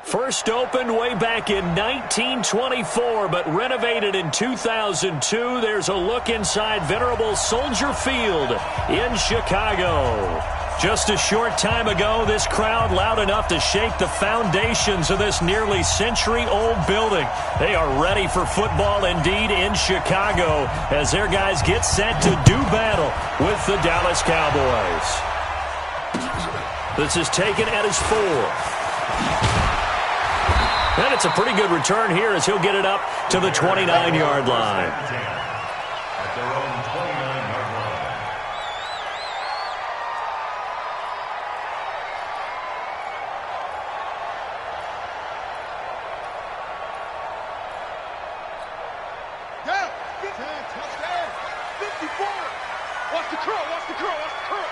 First opened way back in 1924, but renovated in 2002. There's a look inside venerable Soldier Field in Chicago. Just a short time ago, this crowd loud enough to shake the foundations of this nearly century-old building. They are ready for football indeed in Chicago as their guys get set to do battle with the Dallas Cowboys. This is taken at his 4th. And it's a pretty good return here as he'll get it up to the 29-yard line. At their own 29-yard line. Down. Touchdown. 54. Watch the curl. Watch the curl. Watch the curl.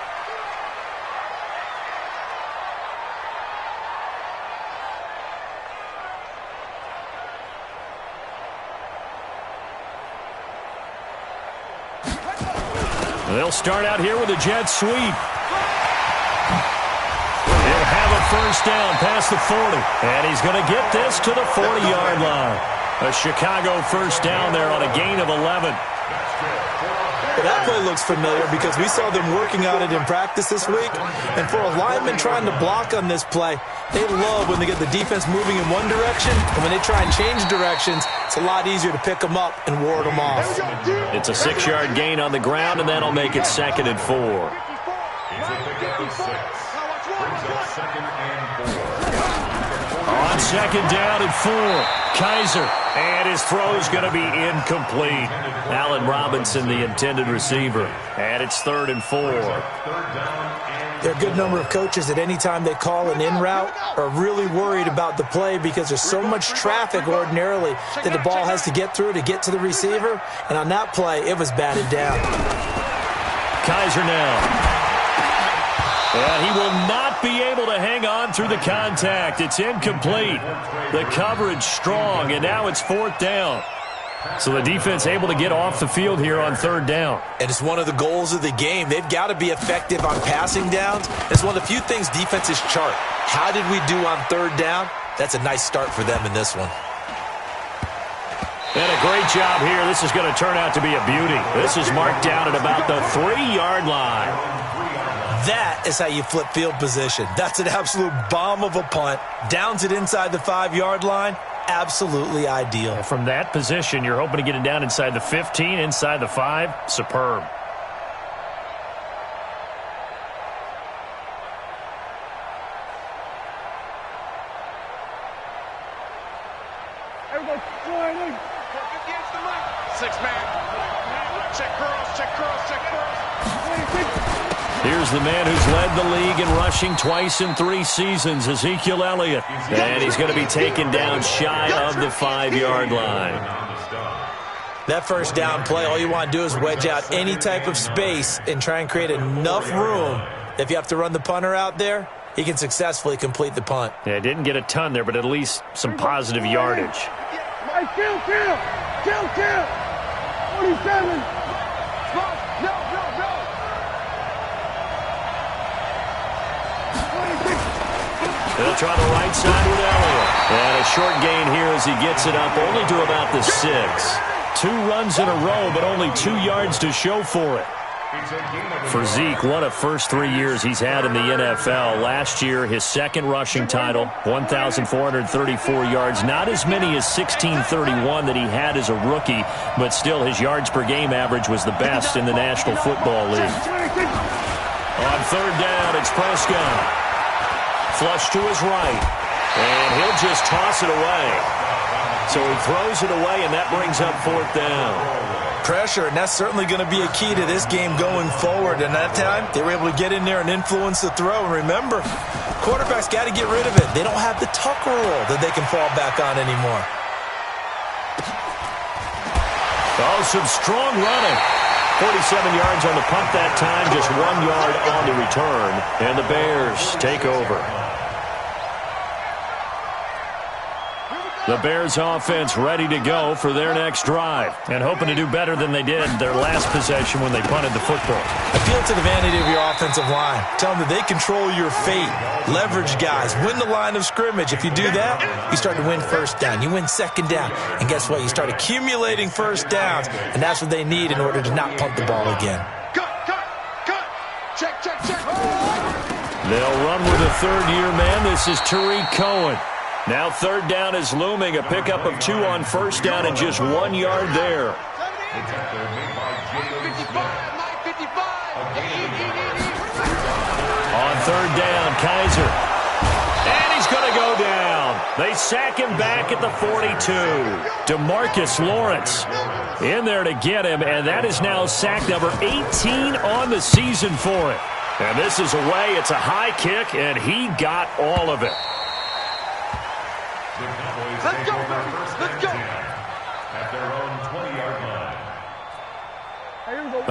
They'll start out here with a jet sweep. He'll have a first down past the 40. And he's going to get this to the 40-yard line. A Chicago first down there on a gain of 11. Well, that play looks familiar because we saw them working on it in practice this week. And for a lineman trying to block on this play, they love when they get the defense moving in one direction. And when they try and change directions, it's a lot easier to pick them up and ward them off. It's a 6-yard gain on the ground, and that'll make it 2nd and 4. He's a pickup of 6. Brings up 2nd and 4. On 2nd down and 4. Kaiser, and his throw's going to be incomplete. Allen Robinson, the intended receiver. And it's 3rd and 4. There are a good number of coaches at any time they call an in route are really worried about the play because there's so much traffic ordinarily that the ball has to get through to get to the receiver. And on that play, it was batted down. Kaiser now. And he will not be able to hang on through the contact. It's incomplete. The coverage strong, and now it's 4th down. So the defense able to get off the field here on 3rd down. And it's one of the goals of the game. They've got to be effective on passing downs. It's one of the few things defenses chart. How did we do on 3rd down? That's a nice start for them in this one. And a great job here. This is going to turn out to be a beauty. This is marked down at about the 3-yard line. That is how you flip field position. That's an absolute bomb of a punt. Downs it inside the 5-yard line. Absolutely ideal. From that position, you're hoping to get it down inside the 15, inside the 5. Superb. Everybody flying in. Against the mic. 6-man. Check curls, check curls, check curls. Here's the man who's led the league in rushing twice in 3 seasons, Ezekiel Elliott. And he's going to be taken down shy of the 5-yard line. That first down play, all you want to do is wedge out any type of space and try and create enough room. If you have to run the punter out there, he can successfully complete the punt. Yeah, didn't get a ton there, but at least some positive yardage. Hey, kill. 47. No. They'll try the right side with Elliott. And a short gain here as he gets it up only to about the 6. 2 runs in a row, but only 2 yards to show for it. For Zeke, what a first 3 years he's had in the NFL. Last year, his 2nd rushing title, 1,434 yards. Not as many as 1,631 that he had as a rookie, but still his yards per game average was the best in the National Football League. On 3rd down, it's Prescott. Flush to his right, and he'll just toss it away. So he throws it away, and that brings up 4th down. Pressure, and that's certainly going to be a key to this game going forward. And that time, they were able to get in there and influence the throw. And remember, quarterbacks got to get rid of it. They don't have the Tucker rule that they can fall back on anymore. Oh, some strong running. 47 yards on the punt that time, just 1 yard on the return. And the Bears take over. The Bears offense ready to go for their next drive and hoping to do better than they did their last possession when they punted the football. Appeal to the vanity of your offensive line. Tell them that they control your fate. Leverage guys. Win the line of scrimmage. If you do that, you start to win first down. You win second down. And guess what? You start accumulating first downs. And that's what they need in order to not punt the ball again. Cut. Check. They'll run with a third-year man. This is Tariq Cohen. Now third down is looming. A pickup of 2 on first down and just 1 yard there. On third down, Kaiser. And he's going to go down. They sack him back at the 42. DeMarcus Lawrence in there to get him, and that is now sack number 18 on the season for him. And this is away. It's a high kick, and he got all of it. Let's go, baby. Let's go. At their own 20-yard line.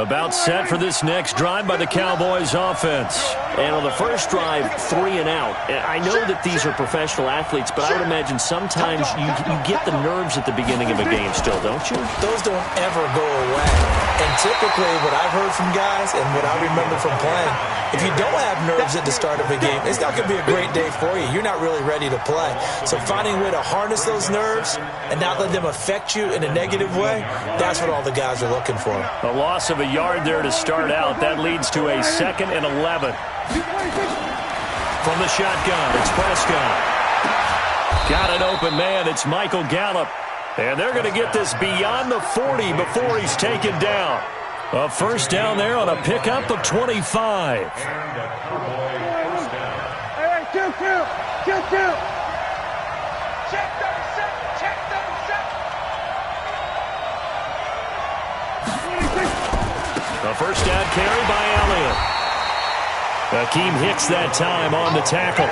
About set for this next drive by the Cowboys offense. And on the first drive, 3 and out. I know that these are professional athletes, but I would imagine sometimes you get the nerves at the beginning of a game still, don't you? Those don't ever go away. And typically what I've heard from guys and what I remember from playing, if you don't have nerves at the start of a game, it's not going to be a great day for you. You're not really ready to play. So finding a way to harness those nerves and not let them affect you in a negative way, that's what all the guys are looking for. A loss of a yard there to start out. That leads to a 2nd and 11. From the shotgun, it's Prescott. Got an open man. It's Michael Gallup. And they're going to get this beyond the 40 before he's taken down. A first down there on a pickup of 25. A first down carry by Elliott. Akeem Hicks that time on the tackle.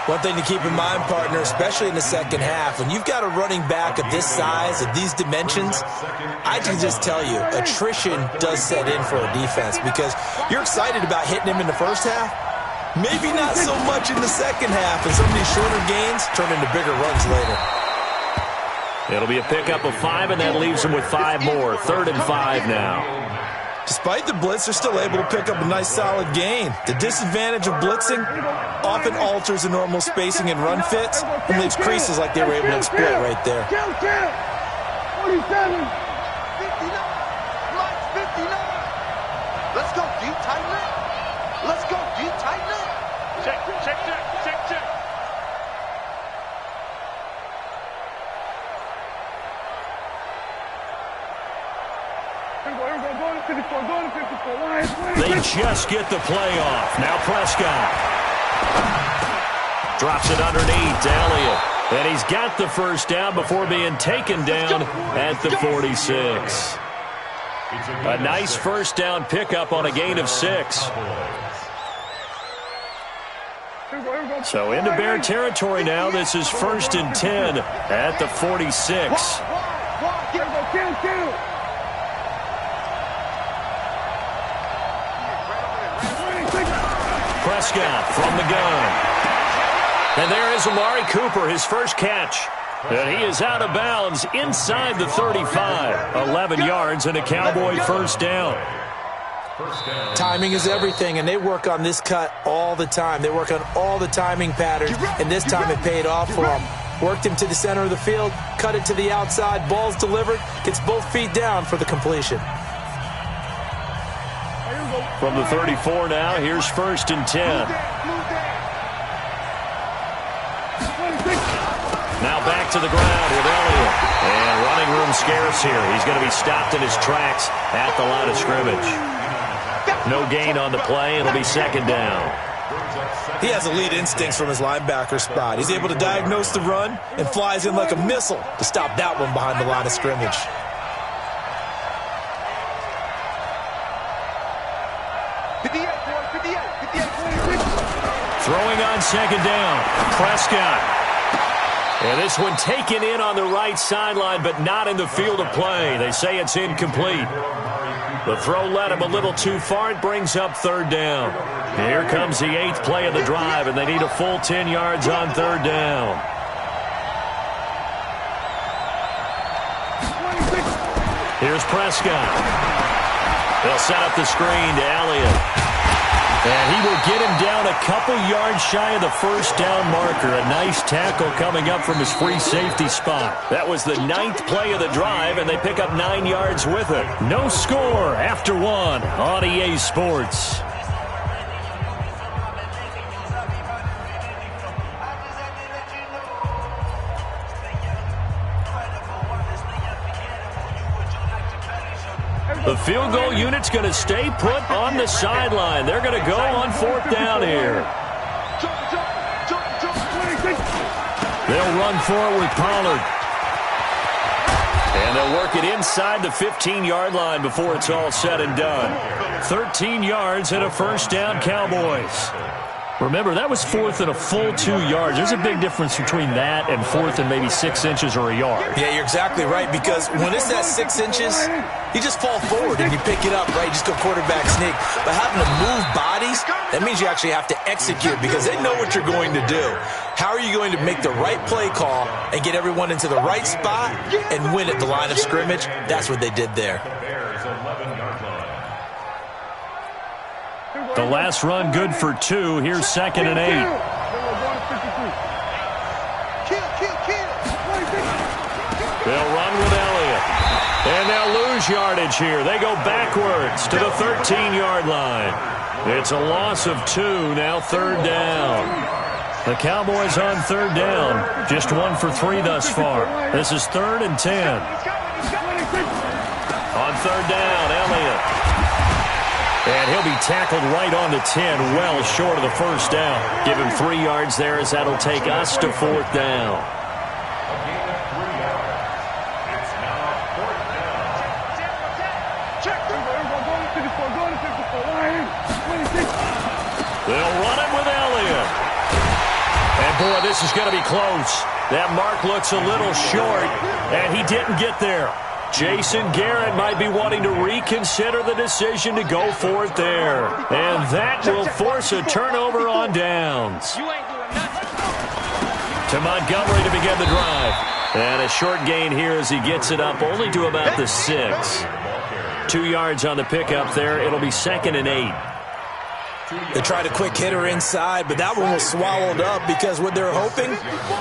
One thing to keep in mind, partner, especially in the second half, when you've got a running back of this size, of these dimensions, I can just tell you, attrition does set in for a defense because you're excited about hitting him in the first half. Maybe not so much in the second half, and some of these shorter gains turn into bigger runs later. It'll be a pickup of 5, and that leaves them with 5 more. 3rd and 5 now. Despite the blitz, they're still able to pick up a nice solid gain. The disadvantage of blitzing often alters the normal spacing and run fits and leaves creases like they were able to exploit right there. 47. 59. Lights 59. Let's go. Do you tighten up? Let's go. Do you tighten up? Check. They just get the play off. Now Prescott. Drops it underneath to Elliott. And he's got the first down before being taken down at the 46. A nice first down pickup on a gain of 6. So into Bear territory now. This is 1st and 10 at the 46. Prescott from the gun. And there is Amari Cooper, his first catch. And he is out of bounds inside the 35. 11 yards and a Cowboy first down. Timing is everything, and they work on this cut all the time. They work on all the timing patterns, and this time it paid off for them. Worked him to the center of the field, cut it to the outside, ball's delivered, gets both feet down for the completion. From the 34 now, here's 1st and 10. Now back to the ground with Elliott. And running room scarce here. He's going to be stopped in his tracks at the line of scrimmage. No gain on the play. It'll be 2nd down. He has elite instincts from his linebacker spot. He's able to diagnose the run and flies in like a missile to stop that one behind the line of scrimmage. Throwing on 2nd down. Prescott. And this one taken in on the right sideline, but not in the field of play. They say it's incomplete. The throw led him a little too far. It brings up 3rd down. Here comes the 8th play of the drive, and they need a full 10 yards on 3rd down. Here's Prescott. They'll set up the screen to Elliott. And he will get him down a couple yards shy of the first down marker. A nice tackle coming up from his free safety spot. That was the 9th play of the drive, and they pick up 9 yards with it. No score after 1 on EA Sports. The field goal unit's going to stay put on the sideline. They're going to go on 4th down here. They'll run for it with Pollard. And they'll work it inside the 15-yard line before it's all said and done. 13 yards and a first down, Cowboys. Remember, that was 4th and a full 2 yards. There's a big difference between that and 4th and maybe 6 inches or a yard. Yeah, you're exactly right, because when it's that 6 inches, you just fall forward and you pick it up, right? You just go quarterback sneak. But having to move bodies, that means you actually have to execute because they know what you're going to do. How are you going to make the right play call and get everyone into the right spot and win at the line of scrimmage? That's what they did there. The last run good for 2. Here's 2nd and 8. They'll run with Elliott. And they'll lose yardage here. They go backwards to the 13-yard line. It's a loss of 2, now 3rd down. The Cowboys on 3rd down. Just 1 for 3 thus far. This is 3rd and 10. On 3rd down, Elliott. And he'll be tackled right on the 10, well short of the first down. Give him 3 yards there as that'll take us to 4th down. They'll run it with Elliott. And boy, this is going to be close. That mark looks a little short, and he didn't get there. Jason Garrett might be wanting to reconsider the decision to go for it there. And that will force a turnover on downs. To Montgomery to begin the drive. And a short gain here as he gets it up only to about the 6. 2 yards on the pickup there. It'll be 2nd and 8. They tried a quick hitter inside, but that one was swallowed up because what they're hoping,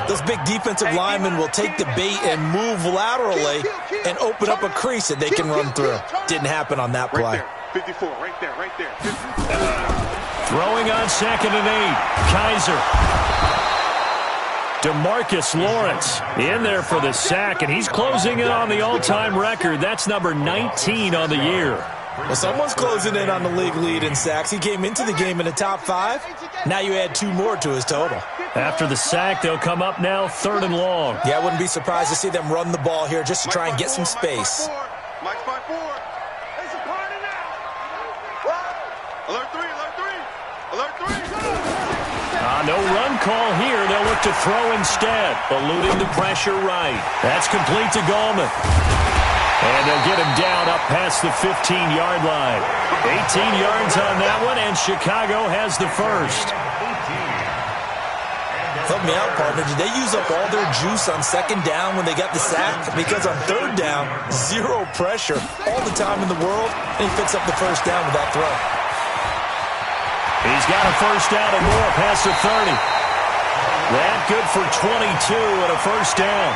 those big defensive linemen will take the bait and move laterally and open up a crease that they can run through. Didn't happen on that play. 54, right there. Throwing on 2nd and 8. Kaiser. DeMarcus Lawrence in there for the sack, and he's closing in on the all-time record. That's number 19 on the year. Well, someone's closing in on the league lead in sacks. He came into the game in the top 5. Now you add 2 more to his total. After the sack, they'll come up now 3rd and long. Yeah, I wouldn't be surprised to see them run the ball here just to try and get some space. Mike's 5-4. It's a party now. Alert 3. No run call here. They'll look to throw instead, eluding the pressure right. That's complete to Gallman. And they'll get him down up past the 15-yard line. 18 yards on that one, and Chicago has the first. Help me out, partner. Did they use up all their juice on 2nd down when they got the sack? Because on 3rd down, 0 pressure all the time in the world, and he picks up the first down with that throw. He's got a first down and more past the 30. That good for 22 and a first down.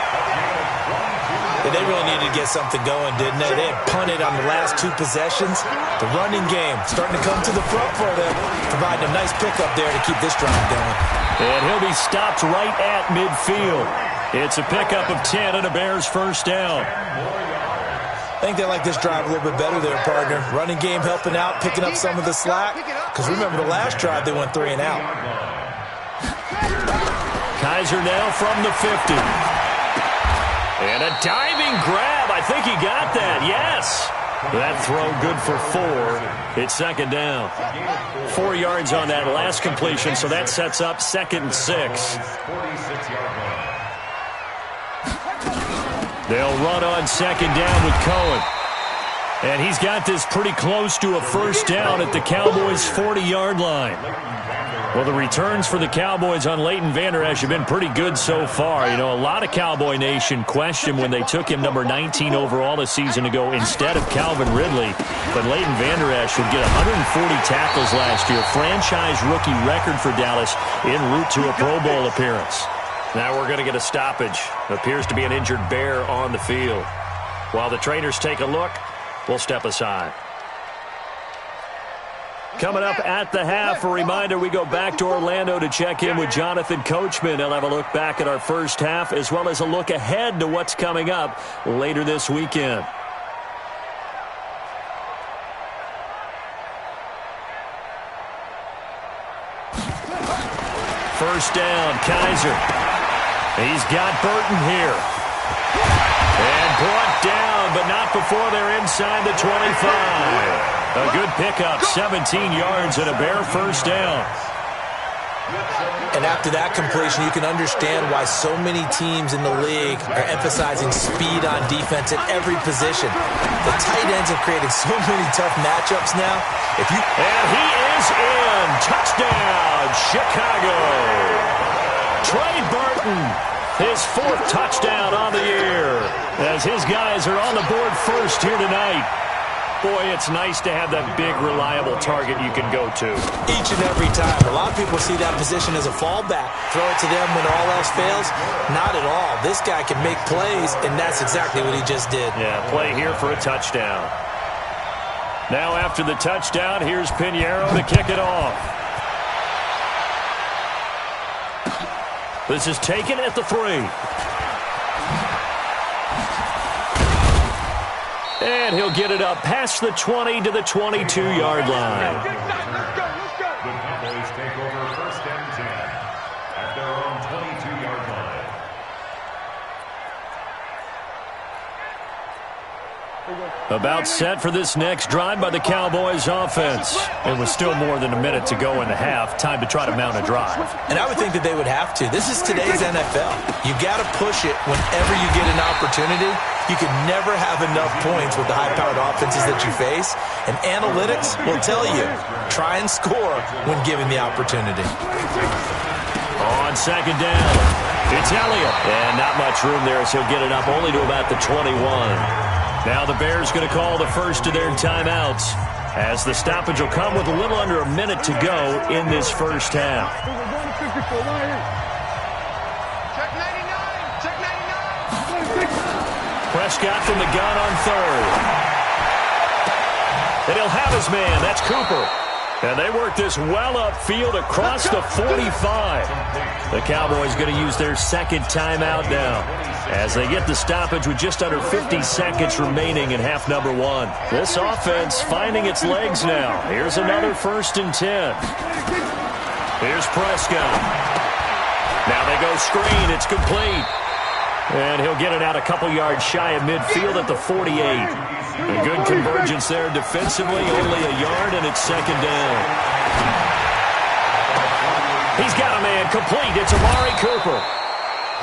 They really needed to get something going, didn't they? They had punted on the last 2 possessions. The running game starting to come to the front for them, providing a nice pickup there to keep this drive going. And he'll be stopped right at midfield. It's a pickup of 10 and a Bears first down. I think they like this drive a little bit better there, partner. Running game helping out, picking up some of the slack. Because remember the last drive, they went 3 and out. Kaiser now from the 50. And a diving grab. I think he got that. Yes. That throw good for 4. It's 2nd down. 4 yards on that last completion, so that sets up 2nd and 6. They'll run on 2nd down with Cohen. And he's got this pretty close to a first down at the Cowboys' 40-yard line. Well, the returns for the Cowboys on Leighton Vander Esch have been pretty good so far. You know, a lot of Cowboy Nation questioned when they took him number 19 overall a season ago instead of Calvin Ridley. But Leighton Vander Esch would get 140 tackles last year, franchise rookie record for Dallas, en route to a Pro Bowl appearance. Now we're going to get a stoppage. Appears to be an injured Bear on the field. While the trainers take a look, we'll step aside. Coming up at the half, a reminder, we go back to Orlando to check in with Jonathan Coachman. He'll have a look back at our first half as well as a look ahead to what's coming up later this weekend. First down, Kaiser. He's got Burton here. And brought down, but not before they're inside the 25. A good pickup, 17 yards and a Bear first down. And after that completion, you can understand why so many teams in the league are emphasizing speed on defense at every position. The tight ends have created so many tough matchups now. And he is in. Touchdown, Chicago. Trey Burton, his 4th touchdown on the year, as his guys are on the board first here tonight. Boy, it's nice to have that big, reliable target you can go to. Each and every time. A lot of people see that position as a fallback. Throw it to them when all else fails. Not at all. This guy can make plays, and that's exactly what he just did. Yeah, play here for a touchdown. Now after the touchdown, here's Pinheiro to kick it off. This is taken at the 3. And he'll get it up past the 20 to the 22-yard line. The Cowboys take over first and 10 at their own 22-yard line. About set for this next drive by the Cowboys offense. And with still more than a minute to go in the half, time to try to mount a drive. And I would think that they would have to. This is today's NFL. You got to push it whenever you get an opportunity. You can never have enough points with the high-powered offenses that you face. And analytics will tell you, try and score when given the opportunity. On second down, it's Elliott. And not much room there as he'll get it up only to about the 21. Now the Bears going to call the first of their timeouts, as the stoppage will come with a little under a minute to go in this first half. Check 99. Check 99. Prescott from the gun on 3rd. And he'll have his man. That's Cooper. And they work this well upfield across the 45. The Cowboys going to use their second timeout now, as they get the stoppage with just under 50 seconds remaining in half number 1. This offense finding its legs now. Here's another 1st and 10. Here's Prescott. Now they go screen. It's complete. And he'll get it out a couple yards shy of midfield at the 48. A good convergence there defensively, only a yard, and it's second down. He's got a man complete. It's Amari Cooper.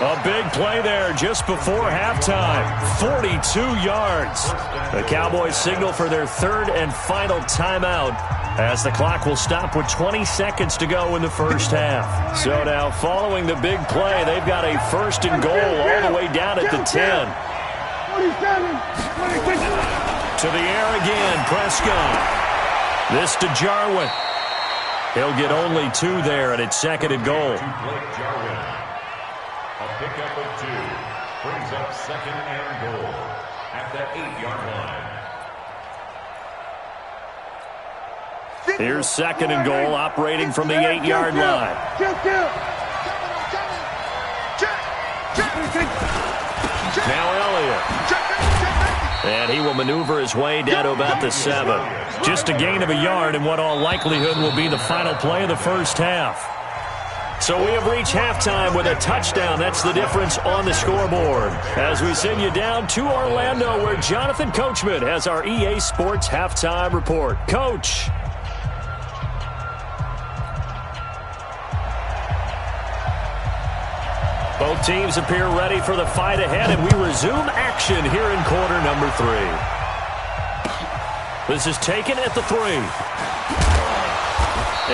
A big play there just before halftime. 42 yards. The Cowboys signal for their 3rd and final timeout, as the clock will stop with 20 seconds to go in the first half. So now, following the big play, they've got a 1st and goal all the way down at the 10. To the air again, Prescott. This to Jarwin. He'll get only 2 there, and it's 2nd and goal. A pickup of 2 brings up 2nd and goal at that 8-yard line. Here's 2nd and goal, operating from the 8-yard line. Now Elliott. And he will maneuver his way down to about the 7. Just a gain of a yard in what all likelihood will be the final play of the first half. So we have reached halftime with a touchdown. That's the difference on the scoreboard. As we send you down to Orlando, where Jonathan Coachman has our EA Sports Halftime Report. Coach. Both teams appear ready for the fight ahead, and we resume action here in quarter number 3. This is taken at the 3.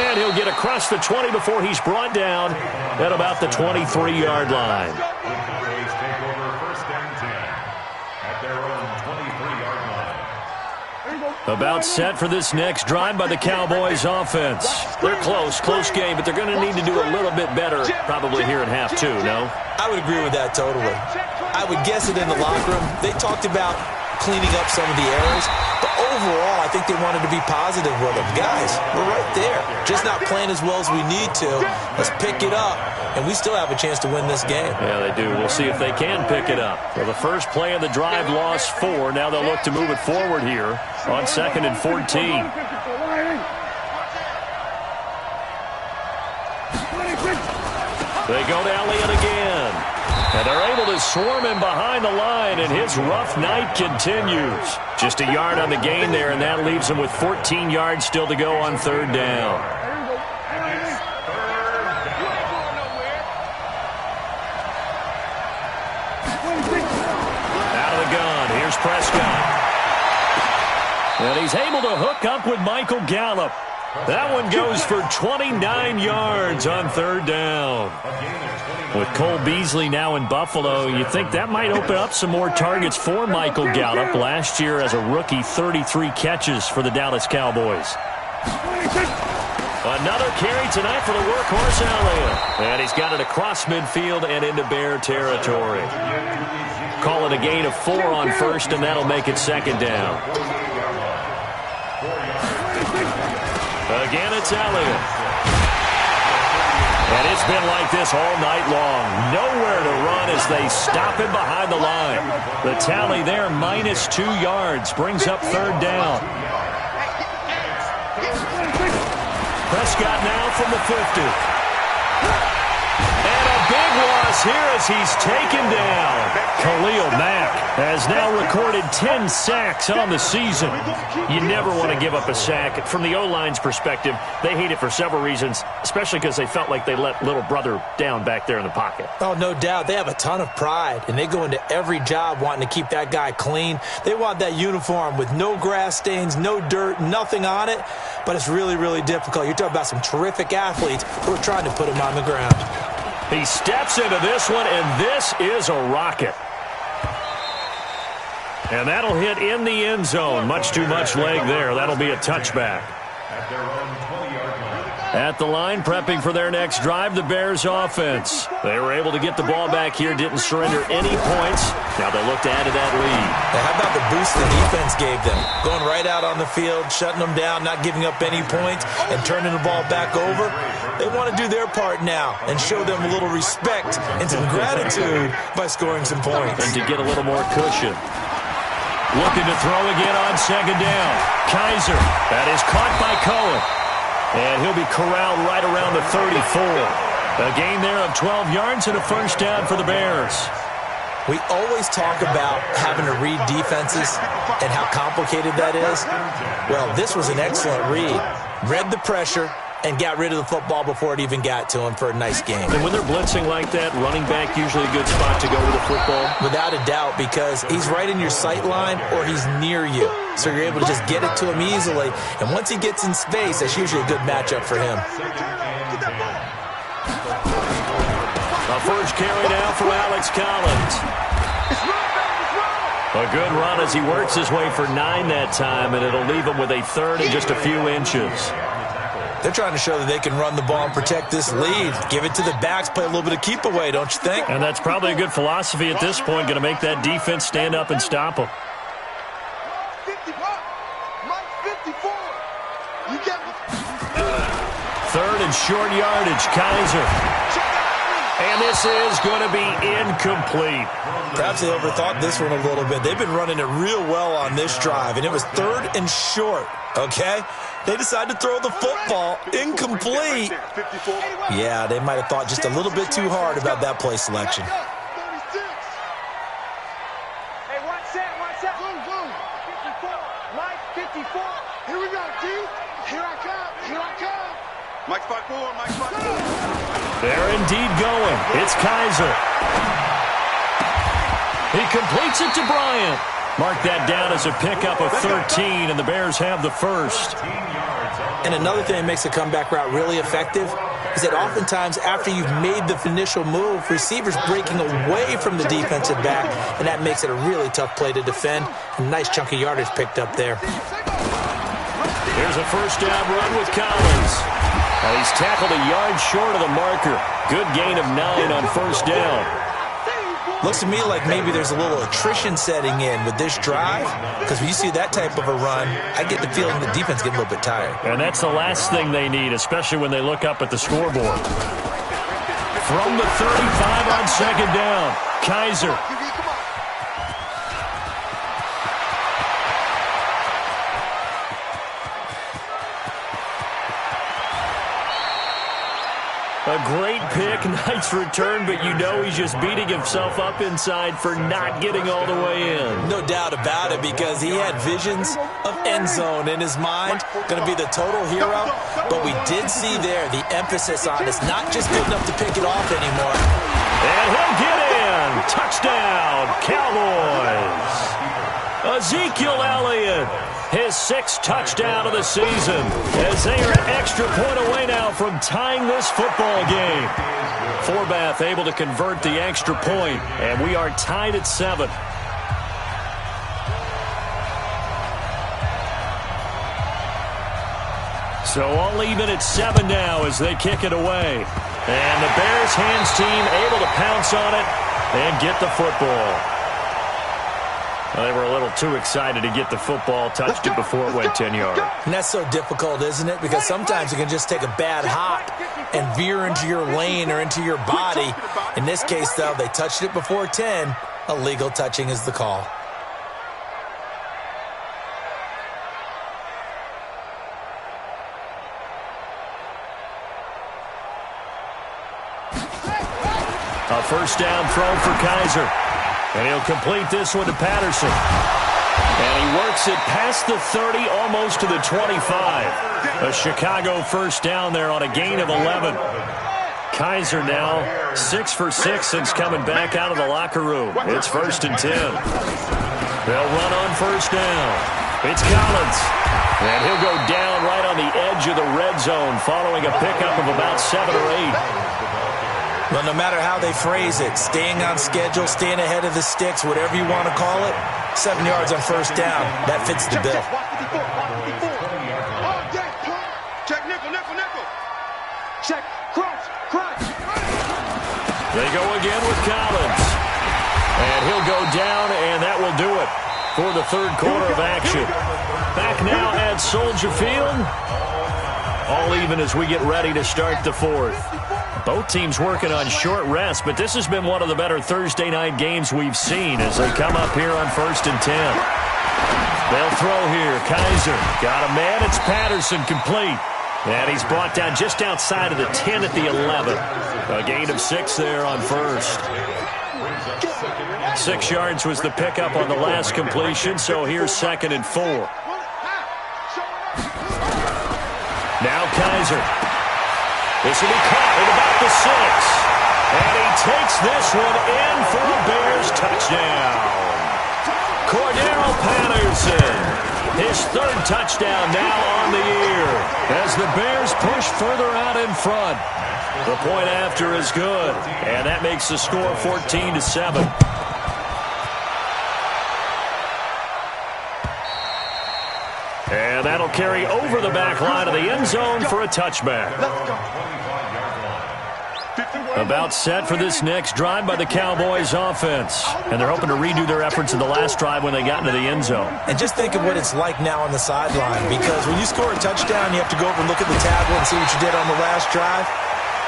And he'll get across the 20 before he's brought down at about the 23-yard line. The Cowboys take over first and 10 at their own 23-yard line. About set for this next drive by the Cowboys offense. They're close game, but they're going to need to do a little bit better probably here in half 2, no? I would agree with that totally. I would guess it in the locker room. They talked about cleaning up some of the errors, but overall, I think they wanted to be positive with them. Guys, we're right there. Just not playing as well as we need to. Let's pick it up, and we still have a chance to win this game. Yeah, they do. We'll see if they can pick it up. Well, the first play of the drive lost 4. Now they'll look to move it forward here on 2nd and 14. They go to Elliott again. And they're able to swarm him behind the line, and his rough night continues. Just a yard on the gain there, and that leaves him with 14 yards still to go on 3rd down. Out of the gun, here's Prescott. And he's able to hook up with Michael Gallup. That one goes for 29 yards on 3rd down. With Cole Beasley now in Buffalo, you think that might open up some more targets for Michael Gallup. Last year as a rookie, 33 catches for the Dallas Cowboys. Another carry tonight for the workhorse Elliott. And he's got it across midfield and into Bear territory. Call it a gain of 4 on 1st, and that'll make it 2nd down. Again, it's Elliott. And it's been like this all night long. Nowhere to run as they stop him behind the line. The tally there, minus 2 yards, brings up 3rd down. Prescott now from the 50. And a big loss here as he's taken down. Khalil Mack has now recorded 10 sacks on the season. You never want to give up a sack. From the O-line's perspective, they hate it for several reasons, especially because they felt like they let little brother down back there in the pocket. Oh, no doubt. They have a ton of pride, and they go into every job wanting to keep that guy clean. They want that uniform with no grass stains, no dirt, nothing on it, but it's really, really difficult. You're talking about some terrific athletes who are trying to put him on the ground. He steps into this one, and this is a rocket. And that'll hit in the end zone. Much too much leg there. That'll be a touchback. At their own 20-yard line. At the line, prepping for their next drive, the Bears offense. They were able to get the ball back here, didn't surrender any points. Now they look to add to that lead. Now, how about the boost the defense gave them? Going right out on the field, shutting them down, not giving up any points, and turning the ball back over. They want to do their part now and show them a little respect and some gratitude by scoring some points. And to get a little more cushion. Looking to throw again on 2nd down. Kaiser. That is caught by Cohen. And he'll be corralled right around the 34. A gain there of 12 yards and a 1st down for the Bears. We always talk about having to read defenses and how complicated that is. Well, this was an excellent read. Read the pressure and got rid of the football before it even got to him for a nice game. And when they're blitzing like that, running back usually a good spot to go with the football? Without a doubt, because he's right in your sight line or he's near you. So you're able to just get it to him easily. And once he gets in space, that's usually a good matchup for him. A first carry now for Alex Collins. A good run as he works his way for 9 that time, and it'll leave him with a 3rd and just a few inches. They're trying to show that they can run the ball and protect this lead. Give it to the backs, play a little bit of keep away, don't you think? And that's probably a good philosophy at this point, going to make that defense stand up and stop them. 3rd and short yardage, Kaiser. And this is going to be incomplete. Perhaps they overthought this one a little bit. They've been running it real well on this drive, and it was 3rd and short, okay? They decided to throw the football incomplete. Yeah, they might have thought just a little bit too hard about that play selection. Hey, one set. Boom. 54. Mike, 54. Here we go, G. Here I come. Mike 5-4. They're indeed going. It's Kaiser. He completes it to Bryant. Mark that down as a pickup of 13, and the Bears have the first. And another thing that makes a comeback route really effective is that oftentimes after you've made the initial move, receivers breaking away from the defensive back, and that makes it a really tough play to defend. A nice chunk of yardage picked up there. Here's a first down run with Collins. And he's tackled a yard short of the marker. Good gain of 9 on first down. Looks to me like maybe there's a little attrition setting in with this drive, because when you see that type of a run, I get the feeling the defense getting a little bit tired. And that's the last thing they need, especially when they look up at the scoreboard. From the 35 on second down, Kaiser. A great pick, nice return, but you know he's just beating himself up inside for not getting all the way in. No doubt about it, because he had visions of end zone in his mind, going to be the total hero. But we did see there the emphasis on it's not just good enough to pick it off anymore. And he'll get in. Touchdown, Cowboys. Ezekiel Elliott, his 6th touchdown of the season, as they are an extra point away now from tying this football game. Forbath able to convert the extra point, and we are tied at 7. So all even at 7 now as they kick it away. And the Bears hands team able to pounce on it and get the football. Well, they were a little too excited to get the football, touched it before it went 10 yards. And that's so difficult, isn't it? Because sometimes you can just take a bad hop and veer into your lane or into your body. In this case, though, they touched it before 10. Illegal touching is the call. A first down throw for Kaiser. And he'll complete this one to Patterson. And he works it past the 30, almost to the 25. A Chicago first down there on a gain of 11. Kaiser now 6 for 6 since coming back out of the locker room. It's 1st and 10. They'll run on first down. It's Collins. And he'll go down right on the edge of the red zone following a pickup of about 7 or 8. Well, no matter how they phrase it, staying on schedule, staying ahead of the sticks, whatever you want to call it, 7 yards on first down, that fits the bill. Check nickel, nickel, nickel. Check, cross. They go again with Collins. And he'll go down, and that will do it for the 3rd quarter of action. Back now at Soldier Field. All even as we get ready to start the 4th. Both teams working on short rest, but this has been one of the better Thursday night games we've seen as they come up here on 1st and 10. They'll throw here. Kaiser got a man. It's Patterson, complete. And he's brought down just outside of the 10 at the 11. A gain of 6 there on first. 6 yards was the pickup on the last completion, so here's 2nd and 4. Now Kaiser. This will be caught at about the 6. And he takes this one in for a Bears touchdown. Cordero Patterson, his 3rd touchdown now on the year as the Bears push further out in front. The point after is good, and that makes the score 14-7. And that'll carry over the back line of the end zone for a touchback. About set for this next drive by the Cowboys offense. And they're hoping to redo their efforts in the last drive when they got into the end zone. And just think of what it's like now on the sideline, because when you score a touchdown, you have to go over and look at the tablet and see what you did on the last drive.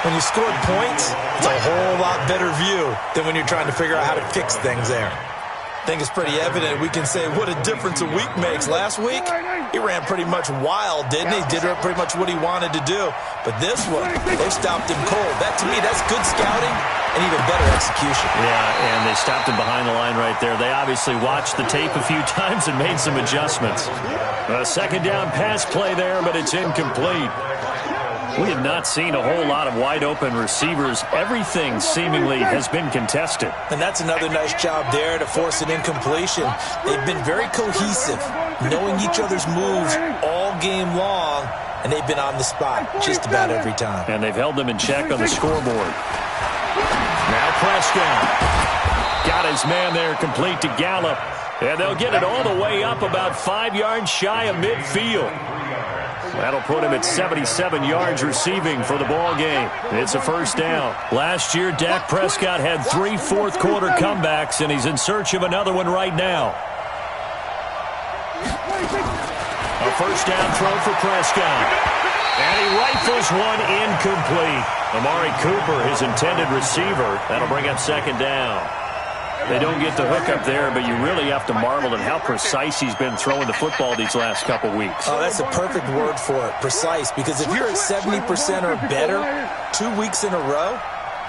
When you scored points, it's a whole lot better view than when you're trying to figure out how to fix things there. I think it's pretty evident. We can say what a difference a week makes. Last week, he ran pretty much wild, didn't he? Did pretty much what he wanted to do. But this one, they stopped him cold. That, to me, that's good scouting and even better execution. Yeah, and they stopped him behind the line right there. They obviously watched the tape a few times and made some adjustments. A 2nd down pass play there, but it's incomplete. We have not seen a whole lot of wide-open receivers. Everything seemingly has been contested. And that's another nice job there to force an incompletion. They've been very cohesive, knowing each other's moves all game long, and they've been on the spot just about every time. And they've held them in check on the scoreboard. Now Prescott. Got his man there, complete to Gallup. And they'll get it all the way up about 5 yards shy of midfield. That'll put him at 77 yards receiving for the ball game. It's a first down. Last year, Dak Prescott had 3 fourth-quarter comebacks, and he's in search of another one right now. A first down throw for Prescott. And he rifles one incomplete. Amari Cooper, his intended receiver. That'll bring up second down. They don't get the hook up there, but you really have to marvel at how precise he's been throwing the football these last couple weeks. Oh, that's a perfect word for it, precise, because if you're at 70% or better 2 weeks in a row,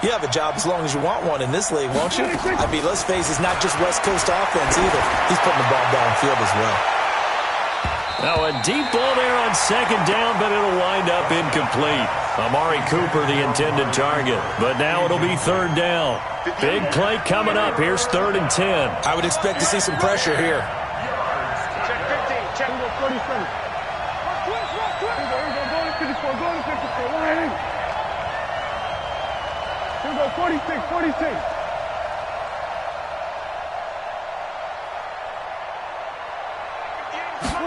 you have a job as long as you want one in this league, won't you? I mean, let's face it, it's not just West Coast offense either. He's putting the ball downfield as well. Now a deep ball there on second down, but it'll wind up incomplete. Amari Cooper, the intended target. But now it'll be third down. Big play coming up. Here's 3rd and 10. I would expect to see some pressure here. Check 15. Check 47. Here we go, 46.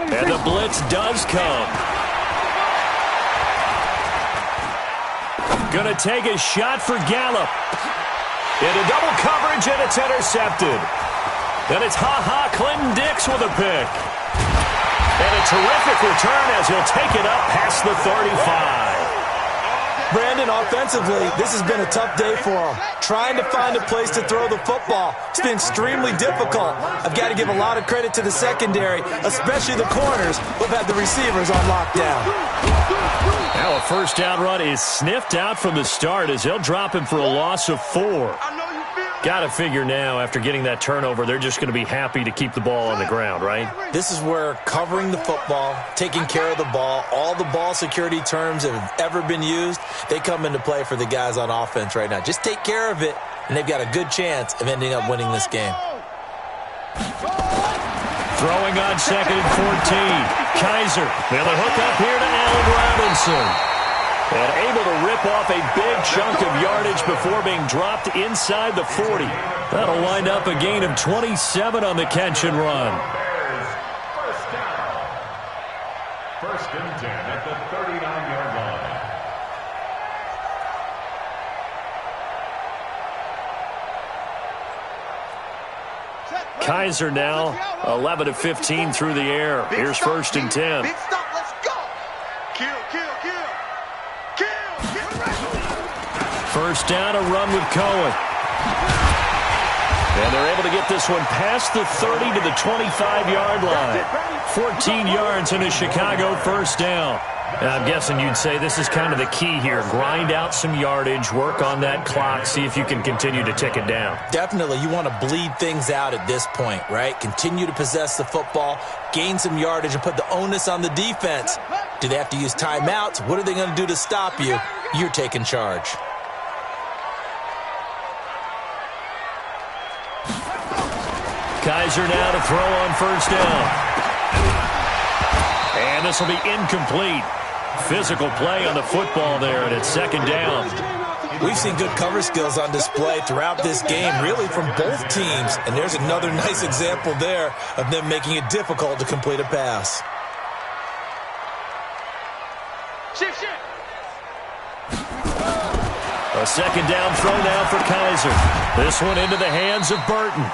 And the blitz does come. Going to take a shot for Gallup. Into double coverage, and it's intercepted. Then it's Clinton Dix with a pick. And a terrific return as he'll take it up past the 35. Brandon, offensively, this has been a tough day for him. Trying to find a place to throw the football. It's been extremely difficult. I've got to give a lot of credit to the secondary, especially the corners who've had the receivers on lockdown. Now a first down run is sniffed out from the start as they'll drop him for a loss of 4. Got to figure now, after getting that turnover, they're just going to be happy to keep the ball on the ground, right? This is where covering the football, taking care of the ball, all the ball security terms that have ever been used, they come into play for the guys on offense right now. Just take care of it, and they've got a good chance of ending up winning this game. Throwing on 2nd and 14. Kaiser. Now the hook up here to Allen Robinson. And able to rip off a big chunk of yardage before being dropped inside the 40. That'll wind up a gain of 27 on the catch and run. First down. 1st and 10 at the 39-yard line. Kaiser now 11 of 15 through the air. Here's 1st and 10. Big stop, let's go. Kill. First down, a run with Cohen. And they're able to get this one past the 30 to the 25-yard line. 14 yards in a Chicago first down. And I'm guessing you'd say this is kind of the key here. Grind out some yardage, work on that clock, see if you can continue to tick it down. Definitely, you want to bleed things out at this point, right? Continue to possess the football, gain some yardage, and put the onus on the defense. Do they have to use timeouts? What are they going to do to stop you? You're taking charge. Kaiser now to throw on first down. And this will be incomplete. Physical play on the football there, and it's 2nd down. We've seen good cover skills on display throughout this game, really from both teams. And there's another nice example there of them making it difficult to complete a pass. Shift. A 2nd down throw now for Kaiser. This one into the hands of Burton.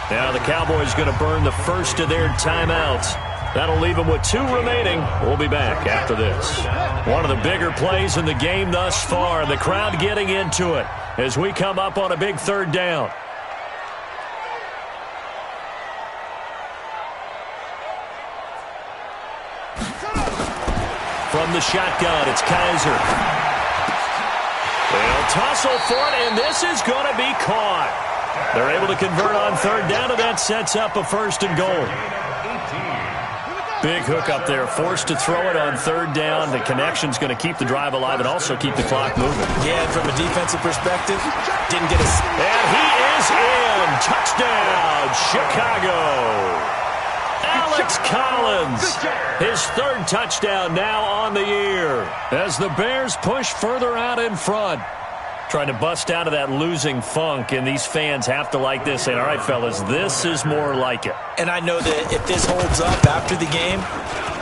Now the Cowboys going to burn the first of their timeouts. That'll leave them with 2 remaining. We'll be back after this. One of the bigger plays in the game thus far. The crowd getting into it as we come up on a big 3rd down. From the shotgun, it's Kaiser. They'll tussle for it, and this is going to be caught. They're able to convert on 3rd down, and that sets up a 1st and goal. Big hook up there, forced to throw it on third down. The connection's going to keep the drive alive and also keep the clock moving. Yeah, and from a defensive perspective, didn't get a... And he is in. Touchdown, Chicago. Alex Collins, his third touchdown now on the year as the Bears push further out in front. Trying to bust out of that losing funk, and these fans have to like this. And all right, fellas, this is more like it. And I know that if this holds up after the game,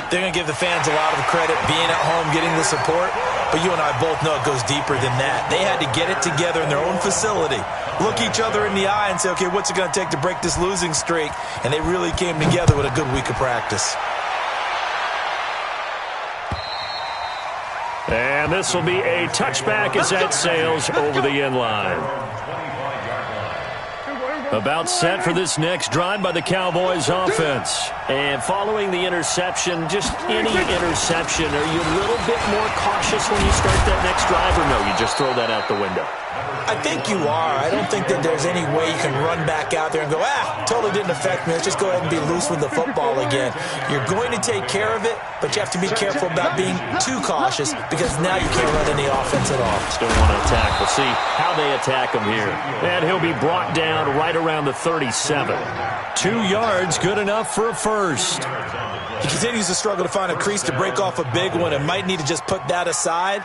they're going to give the fans a lot of credit being at home, getting the support. But you and I both know it goes deeper than that. They had to get it together in their own facility, look each other in the eye and say, okay, what's it going to take to break this losing streak? And they really came together with a good week of practice. And this will be a touchback as that sails over the end line. About set for this next drive by the Cowboys offense. And following the interception, just any interception, are you a little bit more cautious when you start that next drive, or no, you just throw that out the window? I think you are. I don't think that there's any way you can run back out there and go, totally didn't affect me. Let's just go ahead and be loose with the football again. You're going to take care of it, but you have to be careful about being too cautious because now you can't run any offense at all. Still want to attack. We'll see how they attack him here. And he'll be brought down right around the 37. 2 yards, good enough for a first. He continues to struggle to find a crease to break off a big one and might need to just put that aside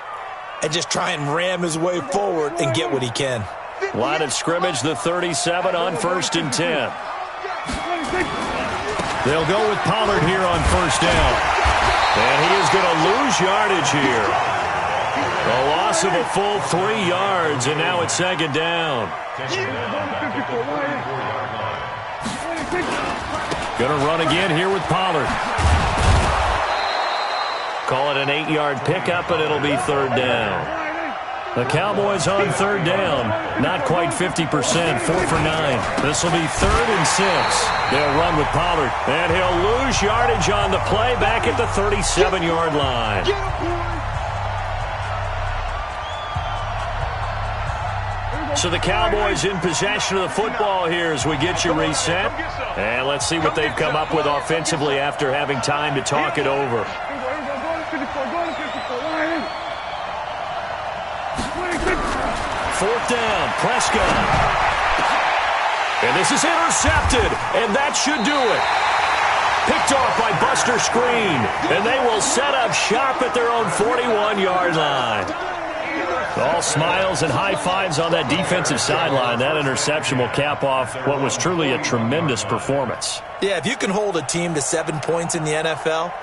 and just try and ram his way forward and get what he can. Line of scrimmage, the 37 on 1st and 10. They'll go with Pollard here on 1st down. And he is going to lose yardage here. A loss of a full 3 yards, and now it's 2nd down. Going to run again here with Pollard. Call it an 8-yard pickup, and it'll be 3rd down. The Cowboys on 3rd down. Not quite 50%, 4 for 9. This will be 3rd and 6. They'll run with Pollard, and he'll lose yardage on the play back at the 37-yard line. So the Cowboys in possession of the football here as we get you reset. And let's see what they've come up with offensively after having time to talk it over. 4th down, Prescott. And this is intercepted, and that should do it. Picked off by Buster Screen, and they will set up shop at their own 41-yard line. All smiles and high fives on that defensive sideline. That interception will cap off what was truly a tremendous performance. Yeah, if you can hold a team to 7 points in the NFL,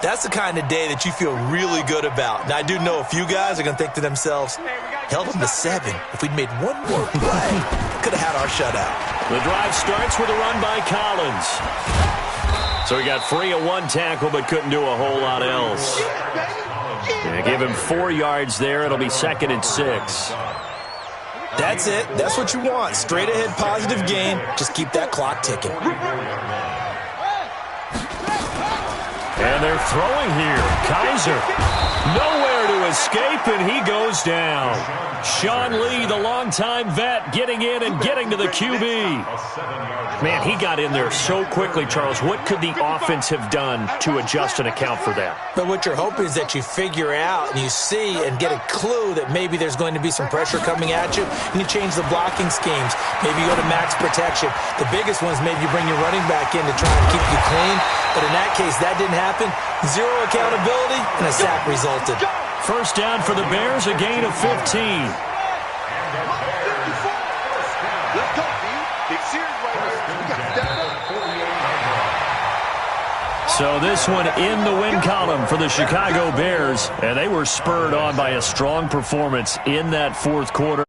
that's the kind of day that you feel really good about. Now, I do know a few guys are going to think to themselves, held them to 7. If we'd made one more play, could have had our shutout. The drive starts with a run by Collins. So he got free of 1 tackle but couldn't do a whole lot else. Yeah, give him 4 yards there. It'll be 2nd and 6. That's it. That's what you want. Straight ahead positive gain. Just keep that clock ticking. And they're throwing here. Kaiser. Nowhere to escape, and he goes down. Sean Lee, the longtime vet, getting in and getting to the QB. Man, he got in there so quickly, Charles. What could the offense have done to adjust and account for that? But what you're hoping is that you figure out and you see and get a clue that maybe there's going to be some pressure coming at you, and you change the blocking schemes. Maybe you go to max protection. The biggest one is maybe you bring your running back in to try and keep you clean. But in that case, that didn't happen. 0 accountability, and a sack resulted. 1st down for the Bears, a gain of 15. So this one in the win column for the Chicago Bears, and they were spurred on by a strong performance in that 4th quarter.